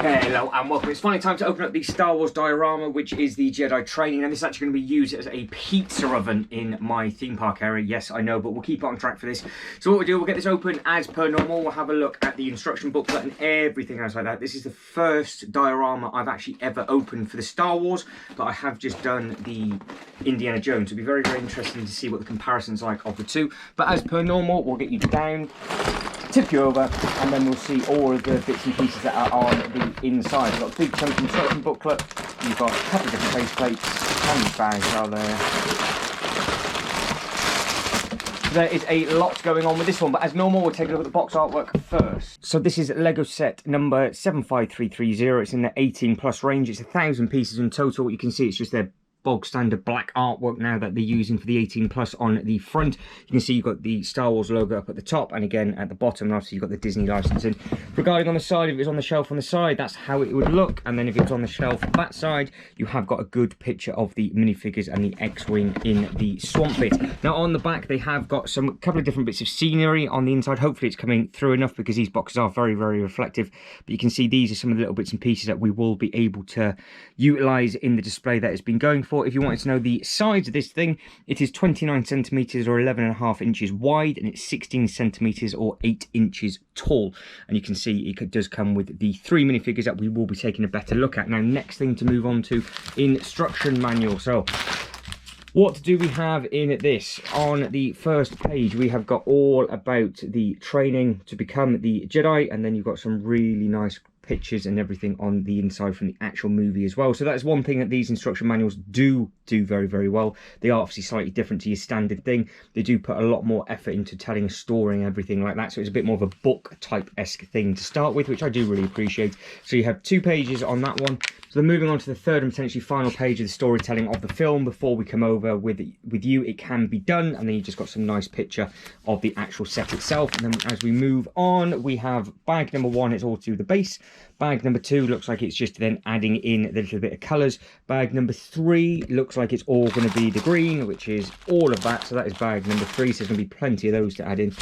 Hello and welcome. It's finally time to open up the Star Wars diorama, which is the Jedi training, and this is actually going to be used as a pizza oven in my theme park area. Yes, I know, but we'll keep it on track for this. So what we'll do, we'll get this open as per normal. We'll have a look at the instruction booklet and everything else like that. This is the first diorama I've actually ever opened for the Star Wars, but I have just done the Indiana Jones. It'll be very, very interesting to see what the comparison's like of the two. But as per normal, we'll get you down, tip you over, and then we'll see all of the bits and pieces that are on the inside. We've got a big chunk instruction booklet, you've got a couple of different face plates, how many bags are there? There is a lot going on with this one, but as normal, we'll take a look at the box artwork first. So this is Lego set number 75330. It's in the 18+ range. It's 1,000 pieces in total. You can see it's just their bog standard black artwork now that they're using for the 18+ on the front. You can see you've got the Star Wars logo up at the top, and again at the bottom, and obviously you've got the Disney licensing. Regarding on the side, if it was on the shelf on the side, that's how it would look, and then if it was on the shelf that side, you have got a good picture of the minifigures and the X-Wing in the swamp bit. Now on the back, they have got a couple of different bits of scenery on the inside. Hopefully it's coming through enough because these boxes are very, very reflective, but you can see these are some of the little bits and pieces that we will be able to utilize in the display that it's been going for. If you wanted to know the size of this thing, it is 29 centimeters or 11.5 inches wide, and it's 16 centimeters or 8 inches tall. And you can see it does come with the 3 minifigures that we will be taking a better look at. Now, next thing to move on to, instruction manual. So what do we have in this? On the first page, we have got all about the training to become the Jedi, and then you've got some really nice pictures and everything on the inside from the actual movie as well. So that's one thing that these instruction manuals do very, very well. They are obviously slightly different to your standard thing. They do put a lot more effort into telling a story and everything like that, so it's a bit more of a book type-esque thing to start with, which I do really appreciate. So you have 2 pages on that one. So then moving on to the third and potentially final page of the storytelling of the film before we come over with you, it can be done, and then you just got some nice picture of the actual set itself. And then as we move on, we have bag number 1, it's all to the base. Bag number 2 looks like it's just then adding in the little bit of colours. Bag number 3 looks like it's all going to be the green, which is all of that. So that is bag number 3. So there's going to be plenty of those to add in.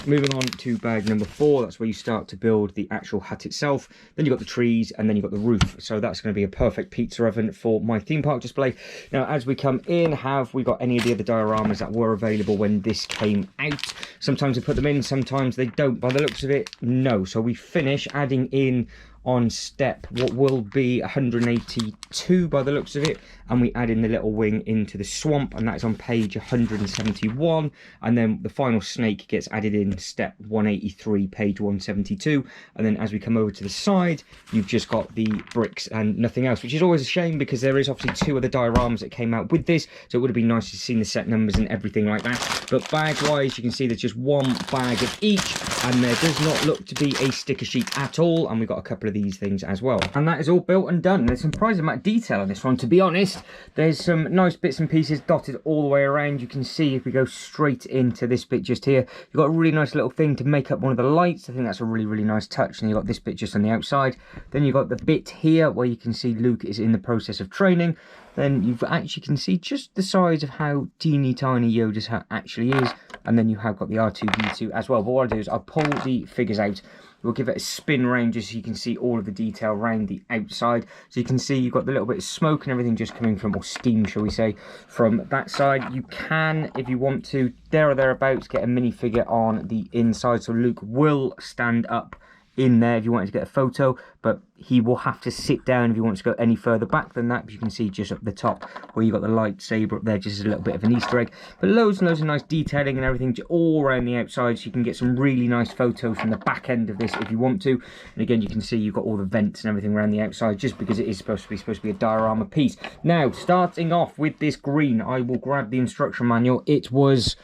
Moving on to bag number 4, that's where you start to build the actual hut itself. Then you've got the trees, and then you've got the roof. So that's going to be a perfect pizza oven for my theme park display. Now, as we come in, have we got any of the other dioramas that were available when this came out? Sometimes they put them in, sometimes they don't. By the looks of it, no. So we finish adding in on step what will be 182 by the looks of it, and we add in the little wing into the swamp, and that's on page 171, and then the final snake gets added in step 183, page 172. And then as we come over to the side, you've just got the bricks and nothing else, which is always a shame because there is obviously 2 other dioramas that came out with this, so it would have been nice to see the set numbers and everything like that. But bag wise, you can see there's just 1 bag of each, and there does not look to be a sticker sheet at all, and we've got a couple of these things as well, and that is all built and done. There's some surprising amount of detail on this one, to be honest. There's some nice bits and pieces dotted all the way around. You can see if we go straight into this bit just here, you've got a really nice little thing to make up one of the lights. I think that's a really, really nice touch. And you've got this bit just on the outside. Then you've got the bit here where you can see Luke is in the process of training. Then you actually can see just the size of how teeny tiny Yoda's hat actually is, and then you have got the R2-D2 as well. But what I'll do is I'll pull the figures out. We'll give it a spin round just so you can see all of the detail around the outside. So you can see you've got the little bit of smoke and everything just coming from, or steam shall we say, from that side. You can, if you want to, there or thereabouts, get a minifigure on the inside. So Luke will stand up in there if you wanted to get a photo, but he will have to sit down if you want to go any further back than that. But you can see just up the top where you got the lightsaber up there, just as a little bit of an Easter egg. But loads and loads of nice detailing and everything all around the outside, so you can get some really nice photos from the back end of this if you want to. And again, you can see you've got all the vents and everything around the outside, just because it is supposed to be a diorama piece. Now, starting off with this green, I will grab the instruction manual. It was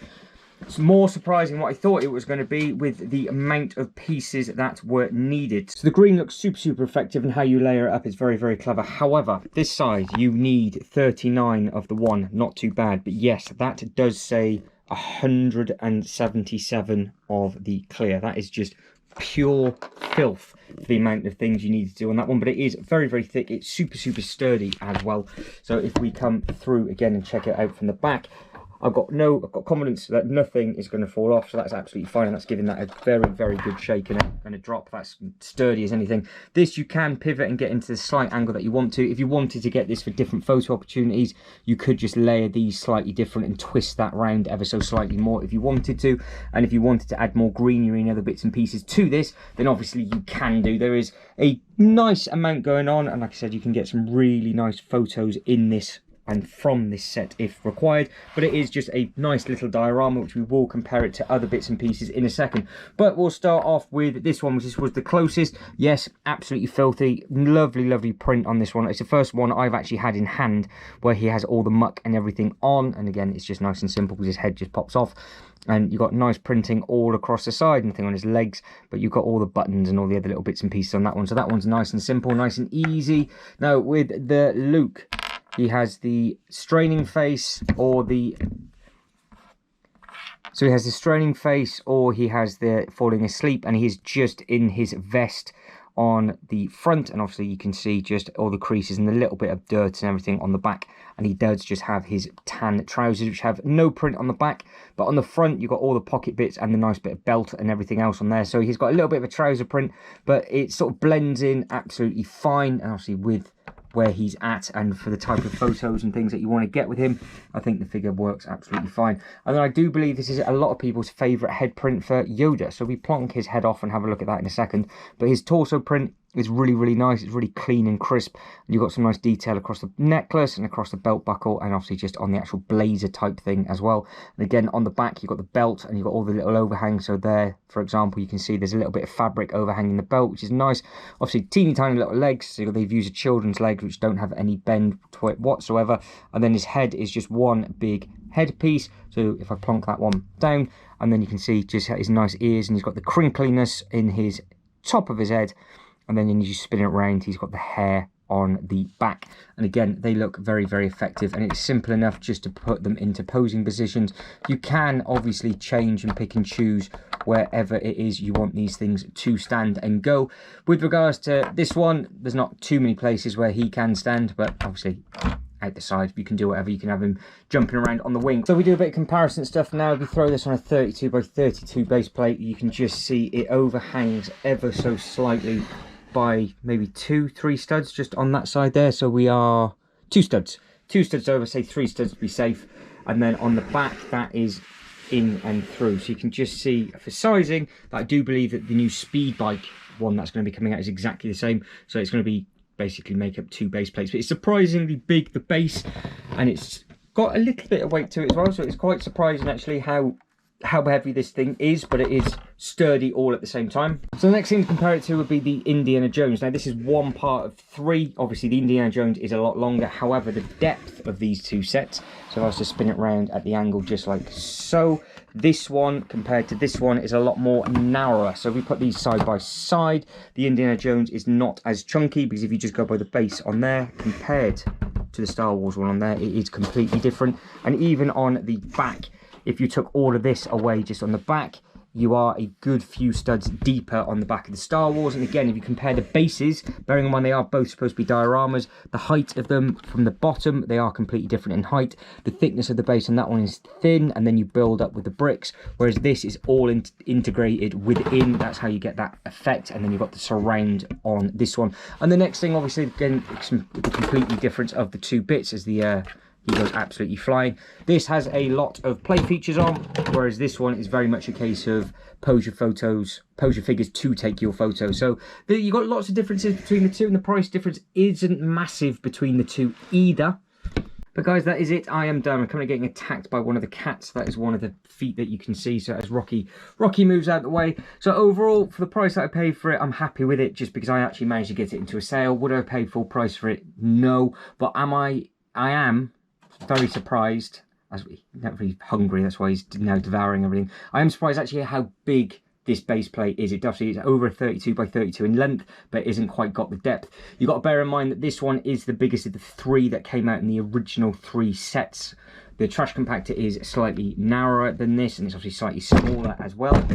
more surprising what I thought it was going to be with the amount of pieces that were needed. So the green looks super effective, and how you layer it up is very, very clever. However, this size, you need 39 of the one. Not too bad, but yes, that does say 177 of the clear. That is just pure filth for the amount of things you need to do on that one, but it is very, very thick. It's super sturdy as well. So if we come through again and check it out from the back, I've got confidence that nothing is going to fall off, so that's absolutely fine, and that's giving that a very, very good shake, and it's going to drop. That's sturdy as anything. This you can pivot and get into the slight angle that you want to. If you wanted to get this for different photo opportunities, you could just layer these slightly different and twist that round ever so slightly more if you wanted to. And if you wanted to add more greenery and other bits and pieces to this, then obviously you can do. There is a nice amount going on, and like I said, you can get some really nice photos in this and from this set if required, but it is just a nice little diorama, which we will compare it to other bits and pieces in a second. But we'll start off with this one, which was the closest. Yes, absolutely filthy, lovely print on this one. It's the first one I've actually had in hand where he has all the muck and everything on, and again, it's just nice and simple because his head just pops off. And you've got nice printing all across the side, nothing on his legs, but you've got all the buttons and all the other little bits and pieces on that one. So that one's nice and simple, nice and easy. Now with the Luke, he has the straining face or the... So he has the straining face or he has the falling asleep, and he's just in his vest on the front, and obviously you can see just all the creases and the little bit of dirt and everything on the back. And he does just have his tan trousers, which have no print on the back, but on the front you've got all the pocket bits and the nice bit of belt and everything else on there. So he's got a little bit of a trouser print, but it sort of blends in absolutely fine, and obviously with where he's at and for the type of photos and things that you want to get with him, I think the figure works absolutely fine. And then I do believe this is a lot of people's favourite head print for Yoda, so we plonk his head off and have a look at that in a second. But his torso print is really nice. It's really clean and crisp, and you've got some nice detail across the necklace and across the belt buckle, and obviously just on the actual blazer type thing as well. And again, on the back you've got the belt and you've got all the little overhangs. So there, for example, you can see there's a little bit of fabric overhanging the belt, which is nice. Obviously teeny tiny little legs, so they've used a children's legs which don't have any bend to it whatsoever. And then his head is just one big headpiece. So if I plonk that one down, and then you can see just his nice ears, and he's got the crinkliness in his top of his head. And then you spin it around, he's got the hair on the back. And again, they look very effective, and it's simple enough just to put them into posing positions. You can obviously change and pick and choose wherever it is you want these things to stand and go. With regards to this one, there's not too many places where he can stand, but obviously out the side you can do whatever. You can have him jumping around on the wing. So we do a bit of comparison stuff now. If you throw this on a 32 by 32 base plate, you can just see it overhangs ever so slightly by maybe 2-3 studs just on that side there. So we are 2 studs over, say 3 studs to be safe. And then on the back, that is in and through. So you can just see for sizing that I do believe that the new speed bike one that's going to be coming out is exactly the same. So it's going to be basically make up 2 base plates, but it's surprisingly big, the base, and it's got a little bit of weight to it as well. So it's quite surprising actually how heavy this thing is, but it is sturdy all at the same time. So the next thing to compare it to would be the Indiana Jones. Now this is one part of 3. Obviously the Indiana Jones is a lot longer, however the depth of these 2 sets, so if I was to spin it around at the angle just like so, this one compared to this one is a lot more narrower. So if we put these side by side, the Indiana Jones is not as chunky, because if you just go by the base on there compared to the Star Wars one on there, it is completely different. And even on the back, if you took all of this away just on the back, you are a good few studs deeper on the back of the Star Wars. And again, if you compare the bases, bearing in mind they are both supposed to be dioramas, the height of them from the bottom, they are completely different in height. The thickness of the base on that one is thin, and then you build up with the bricks, whereas this is all integrated within. That's how you get that effect. And then you've got the surround on this one. And the next thing, obviously, again, the completely difference of the 2 bits is the he goes absolutely flying. This has a lot of play features on, whereas this one is very much a case of pose your photos, pose your figures to take your photo. So you've got lots of differences between the 2, and the price difference isn't massive between the 2 either. But guys, that is it. I am done. I'm currently getting attacked by one of the cats. That is one of the feet that you can see. So as Rocky moves out the way. So overall, for the price that I paid for it, I'm happy with it, just because I actually managed to get it into a sale. Would I pay full price for it? No. But I am very surprised, as we not really hungry, that's why he's now devouring everything. I am surprised actually at how big this base plate is. It definitely is over a 32 by 32 in length, but it isn't quite got the depth. You've got to bear in mind that this one is the biggest of the 3 that came out in the original 3 sets. The trash compactor is slightly narrower than this, and it's obviously slightly smaller as well.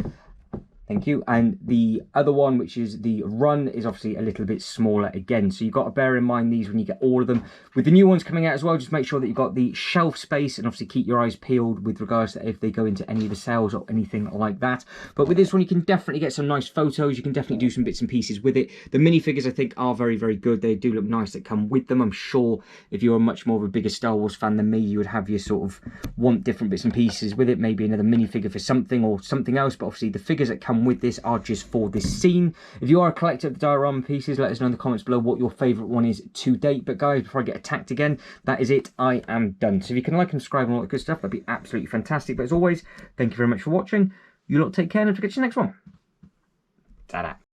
Thank you. And the other one, which is the Run, is obviously a little bit smaller again. So you've got to bear in mind these when you get all of them. With the new ones coming out as well, just make sure that you've got the shelf space, and obviously keep your eyes peeled with regards to if they go into any of the sales or anything like that. But with this one, you can definitely get some nice photos. You can definitely do some bits and pieces with it. The minifigures, I think, are very, very good. They do look nice that come with them. I'm sure if you're much more of a bigger Star Wars fan than me, you would have your sort of want different bits and pieces with it. Maybe another minifigure for something or something else. But obviously the figures that come with this are just for this scene. If you are a collector of the diorama pieces, let us know in the comments below what your favourite one is to date. But guys, before I get attacked again, that is it. I am done. So if you can like and subscribe and all that good stuff, that'd be absolutely fantastic. But as always, thank you very much for watching. You lot take care, and I'll catch you next one. Ta-da.